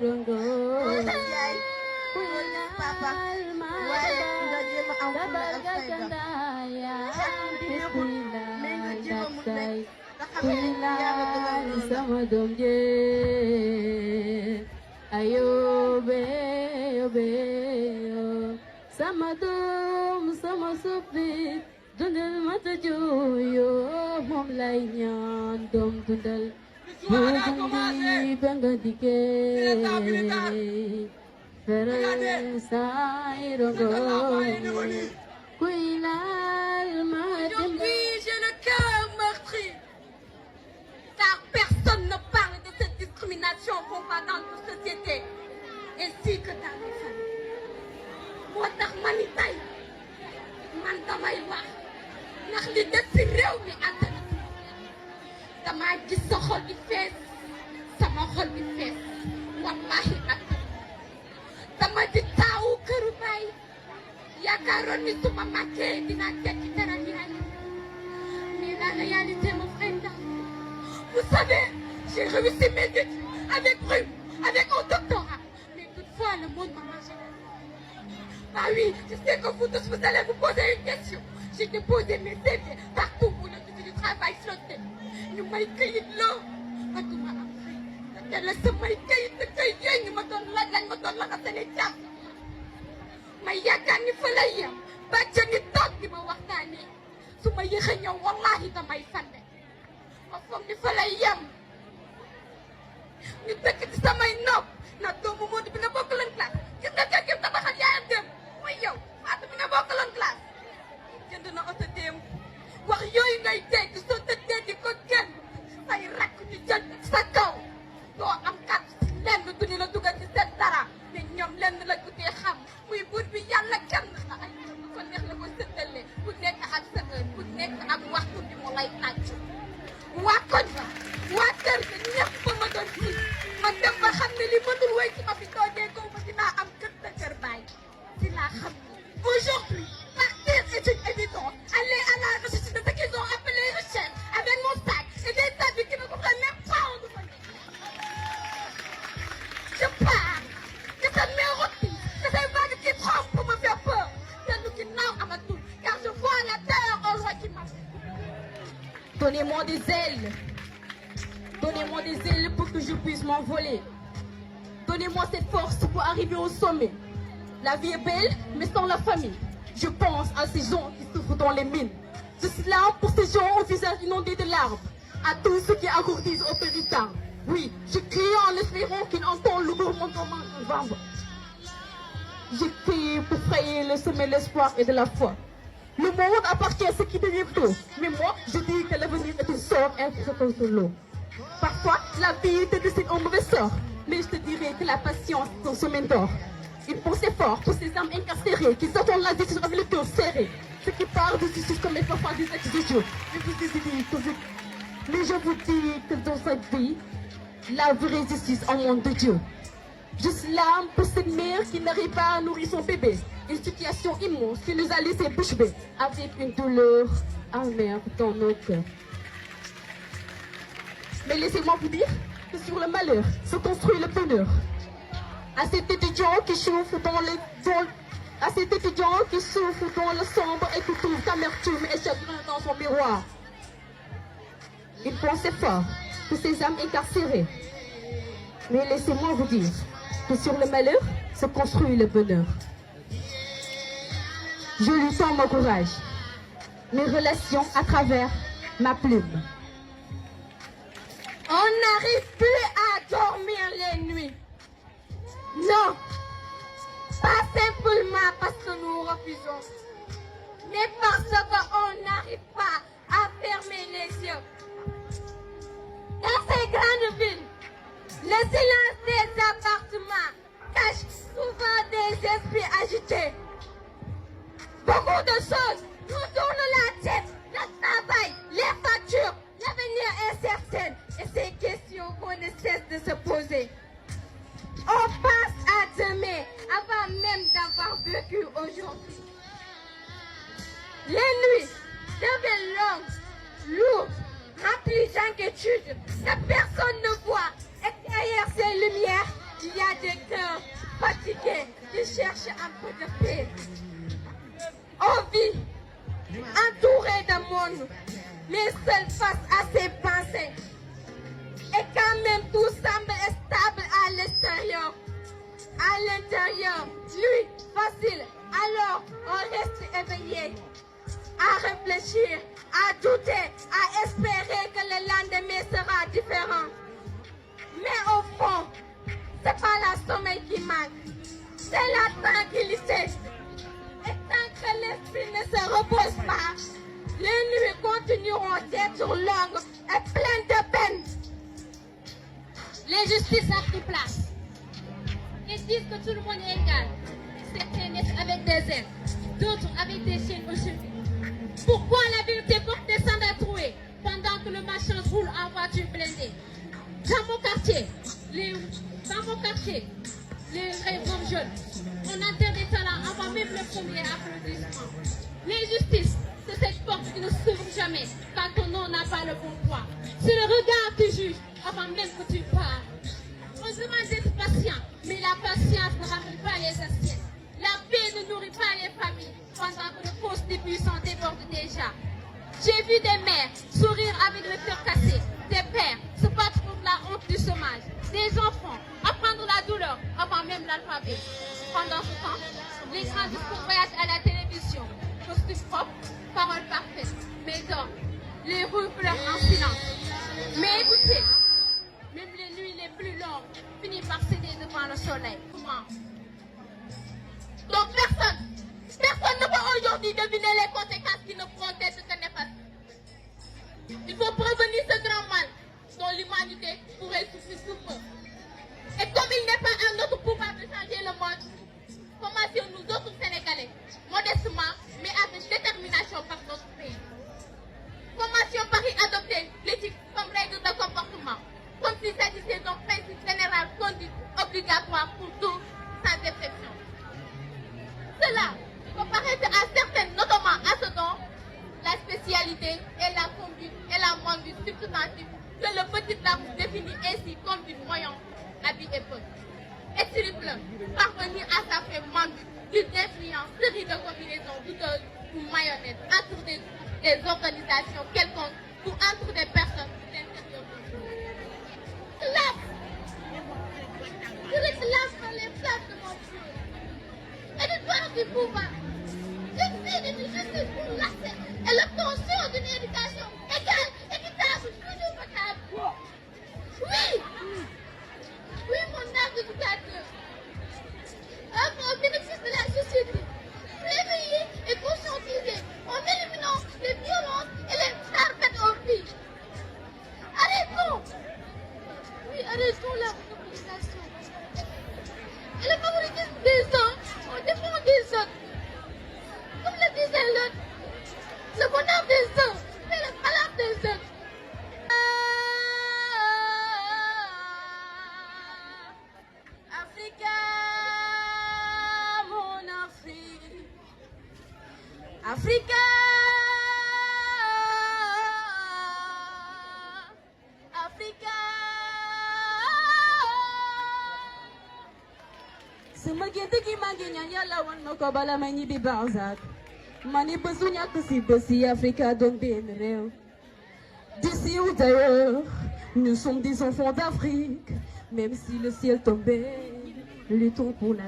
rongo yaay papa waaye nga jéem a am fulla ak fayda mais nga jéem a mun rek nga xam ne yàlla dogal loolu sama doom je ayobe yobe sama doom sama soppi dundal mata jooyo moom lay ñaan doom dundal bu dundi ba nga dikkee fere say rongo kuy laal ma Aujourd'hui, j'ai le cœur meurtri, car personne ne parle de cette discrimination qu'on voit dans notre société, ainsi que dans les familles. moo tax ma ni tey man damay wax ndax li des ci réew mi àddina damaa gis sa xol bi fees sama xol bi fees wallahi ak dama di taawu këru baay yaakaaroon ni su ma màggee dinaa tekki dara yaay mais la réalité me freine. Vous savez, j'ai réussi mes études avec brio, avec un doctorat, mais toutefois le monde m'a mangé. Ah oui, je sais que vous tous vous allez vous poser une question. J'ai déposé mes CV partout où le titre du travail flottait. ñu may këyit loo ak ma am xëy te la samay këyit te këyit yooyu ñu ma doon laaj lañ ma doon laxa seen i jàpp may yaakaar ni fa lay yem bàcc ni toog di ma waxtaanee su ma yéexee ñëw wallahi damay fande ma foog ni fa lay yem ñu dëkk ci samay nopp na doomu Modou bi nga bokkaloon classe gis nga kër gi tabaxal yaayam dem mooy yow Fatou bi nga bokkaloon classe jënd na oto démb wax yooyu ngay dégg soo tëddee di ko génn say rakk ñu jël sa kaw doo am kat lenn du ñu la dugal ci seen dara mais ñoom lenn la guddee xam muy buur bi yàlla kenn na ay bu ko neex la ko séddale bu nekk ak sa heure bu nekk ak waxtu bi mu lay tàccu waa koñ ba waa kër ga ñëpp ba ma doon ci ma dem ba xam ne li mënul woy ci ma fi toogee kaw ma dinaa am kër sa kër baay si laa xam ne aujourd'hui partir est une évidence aller à la recherche de ce qu'ils ont appelé recherche avec mon sac et des habits qui ne comprennent même pas où nous sommes. Je pars de cette mélodie, de ces vagues qui tremblent pour me faire peur, celle qui n'a à ma tour, car je vois la terre au loin qui m'attend. Donnez-moi des ailes. Donnez-moi des ailes pour que je puisse m'envoler. Donnez-moi cette force pour arriver au sommet. La vie est belle, mais sans la famille. Je pense à ces gens qui souffrent dans les mines. Je suis là pour ces gens au visage inondé de larmes. À tous ceux qui alourdissent au péritard. Oui, je crie en espérant qu'ils entendent le gourmandement de vendre. J'ai crié pour frayer le sommet de l'espoir et de la foi. Le monde appartient à ceux qui deviennent tôt. Mais moi, je dis que l'avenir est une sort incertaine sur l'eau. Parfois, la vie te décide un mauvais sort. Mais je te dirais que la patience est un chemin d'or. Une pensée forte pour ces âmes incarcérées qui attendent la justice avec le cœur serré. Ceux qui parlent de justice comme les enfants des ex de Dieu. Mais je vous dis que dans cette vie, la vraie justice en monde de Dieu. Juste l'âme pour cette mère qui n'arrive pas à nourrir son bébé. Une situation immense qui nous a laissé bouche bée avec une douleur amère dans nos cœurs. Mais laissez-moi vous dire que sur le malheur se construit le bonheur. À cet étudiant qui souffre dans le sombre et qui trouve amertume et chagrin dans son miroir. Il pensait fort pour ces âmes incarcérées. Mais laissez-moi vous dire que sur le malheur se construit le bonheur. Je lui tends mon courage, mes relations à travers ma plume. On n'arrive plus à dormir les nuits. Non, pas simplement parce que nous refusons, mais parce qu'on n'arrive pas à fermer les yeux. Dans ces grandes villes, le silence des appartements cache souvent des esprits agités. Beaucoup de choses nous tournent la tête, le travail, les factures, l'avenir incertain et ces questions qu'on ne cesse de se poser. On passe à demain avant même d'avoir vécu aujourd'hui. Les nuits deviennent longues, lourdes, remplies d'inquiétudes que personne ne voit. Et derrière ces lumières, il y a des cœurs fatigués qui cherchent un peu de paix. On vit entouré d'un monde, mais seul face à ses pensées. Et quand même tout semble stable à l'extérieur, à l'intérieur, lui, facile, alors on reste éveillé, à réfléchir, à douter, à espérer que le lendemain sera différent. Mais au fond, c'est pas la sommeil qui manque, c'est la tranquillité. Et tant que l'esprit ne se repose pas, les nuits continueront d'être longues et pleines de peine. L'injustice a pris place. Ils disent que tout le monde est égal. Certains naissent avec des ailes, d'autres avec des chaînes au cheveux. Pourquoi la vérité porte des sandales trouées pendant que le marchand roule en voiture blindée? Dans mon quartier, les robes jaunes, on enterre des talents avant même le premier applaudissement. L'injustice, c'est cette porte qui ne s'ouvre jamais quand ton nom n'a pas le bon poids. C'est le regard qui juge avant même que tu parles. On demande d'être patient, mais la patience ne ramène pas les assiettes. La paix ne nourrit pas les familles pendant que le poste des puissants déborde déjà. J'ai vu des mères sourire avec le cœur cassé, des pères se battre contre la honte du chômage, des enfants apprendre la douleur avant même l'alphabet. Pendant ce temps, les grands discours voyagent à la télévision, costumes propres, paroles parfaites, mais donc, les rues pleurent en silence. Mais écoutez, même les nuits les plus longues finissent par céder devant le soleil. Comment? Donc personne ne peut aujourd'hui deviner les conséquences qui nous protègent que néfastes. Il faut prévenir ce grand mal dont l'humanité pourrait souffrir sous peu. Et comme il n'est pas un autre pouvoir de changer le monde, commençons nous autres Sénégalais, modestement, mais avec détermination par notre pays. Commençons par y adopter l'éthique comme règle de comportement, comme s'il s'agissait d'un principe général conduite obligatoire pour tous, sans exception. Cela peut paraître à certaines, notamment à ce dont la spécialité et la conduite et la manque du substantif que le petit Larousse définit ainsi comme du moyen habit et peu. Et s'il peut parvenir à sa fin manque d'une influence, série de combinaisons douteuses ou malhonnêtes entre des organisations quelconques ou entre des personnes d'intérieur de nous. Je réclame les places de mon Dieu et du droit du pouvoir. J'exige une justice pour l'accès et l'obtention d'une éducation égale, équitable, toujours potable. Oui, mon âme d'éducateur, œuvre au bénéfice de la société, réveiller et conscientiser en éliminant les violences et les arts faites aux filles. Arrêtons! Oui, arrêtons la monopolisation. Et le favoritisme des uns au défend des autres. Comme le disait l'autre, le bonheur des uns fait le malheur des autres. Africa, mon Afrique. Africa, Africa. Sama génte gi maa ngi ñaan Yàlla wan ma ko bala ma ñibbi Barzak. Ma ni bésu ñàkk si bési Africa doon benn réew. D'ici ou d'ailleurs, nous sommes des enfants d'Afrique. Même si le ciel tombait, luttons pour la